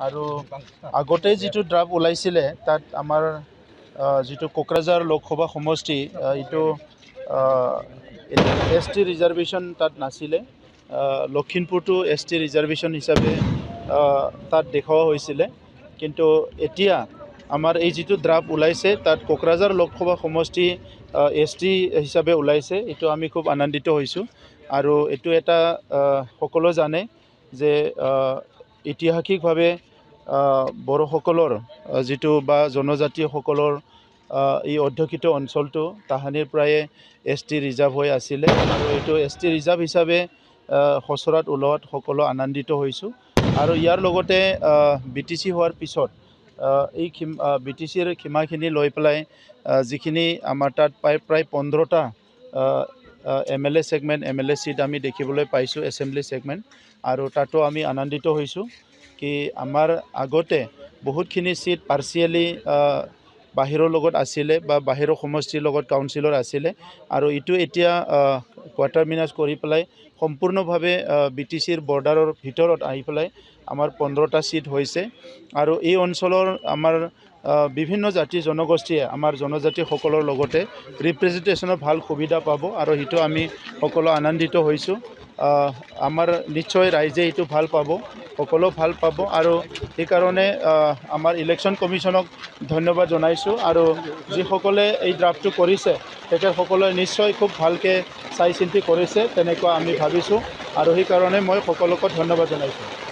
আৰু আগতে যিটো ড্ৰাফ্ট ওলাইছিলে তাত আমাৰ যিটো কোকৰাঝাৰ লোকসভা সমষ্টি এইটো ST ৰিজাৰ্ভেশ্যন তাত নাছিলে লখিমপুৰটো ST ৰিজাৰ্ভেশ্যন হিচাপে তাত দেখুওৱা হৈছিলে কিন্তু এতিয়া আমাৰ এই যিটো ড্ৰাফ্ট ওলাইছে তাত কোকৰাঝাৰ লোকসভা সমষ্টি ST হিচাপে ওলাইছে এইটো আমি খুব আনন্দিত হৈছোঁ আৰু এইটো এটা সকলো জানে যে ঐতিহাসিকভাৱে বড়োসকলৰ যিটো বা জনজাতীয়সকলৰ এই অধ্যুষিত অঞ্চলটো তাহানিৰ প্ৰায়ে ST ৰিজাৰ্ভ হৈ আছিলে আৰু এইটো ST ৰিজাৰ্ভ হিচাপে খচৰাত ওলোৱাত সকলো আনন্দিত হৈছোঁ আৰু ইয়াৰ লগতে BTC হোৱাৰ পিছত এই BTCৰ সীমাখিনি লৈ পেলাই যিখিনি আমাৰ তাত প্ৰায় 15টা MLA ছেগমেণ্ট MLA ছিট আমি দেখিবলৈ পাইছোঁ এছেম্বলি ছেগমেণ্ট আৰু তাতো আমি আনন্দিত হৈছোঁ কি আমাৰ আগতে বহুতখিনি ছিট পাৰ্চিয়েলি বাহিৰৰ লগত আছিলে বা বাহিৰৰ সমষ্টিৰ লগত কাউন্সিলৰ আছিলে আৰু এইটো এতিয়া কোৱাটাৰমিনাছ কৰি পেলাই সম্পূৰ্ণভাৱে BTCৰ বৰ্ডাৰৰ ভিতৰত আহি পেলাই আমাৰ 15টা ছিট হৈছে আৰু এই অঞ্চলৰ আমাৰ বিভিন্ন জাতি জনগোষ্ঠীয়ে আমাৰ জনজাতিসকলৰ লগতে ৰিপ্ৰেজেণ্টেশ্যনৰ ভাল সুবিধা পাব আৰু সেইটো আমি সকলো আনন্দিত হৈছোঁ আমাৰ নিশ্চয় ৰাইজে এইটো ভাল পাব সকলো ভাল পাব আৰু সেইকাৰণে আমাৰ ইলেকশ্যন কমিশ্যনক ধন্যবাদ জনাইছোঁ আৰু যিসকলে এই ড্ৰাফ্টটো কৰিছে তেখেতসকলে নিশ্চয় খুব ভালকৈ চাই চিন্তি কৰিছে তেনেকুৱা আমি ভাবিছোঁ আৰু সেইকাৰণে মই সকলোকে ধন্যবাদ জনাইছোঁ।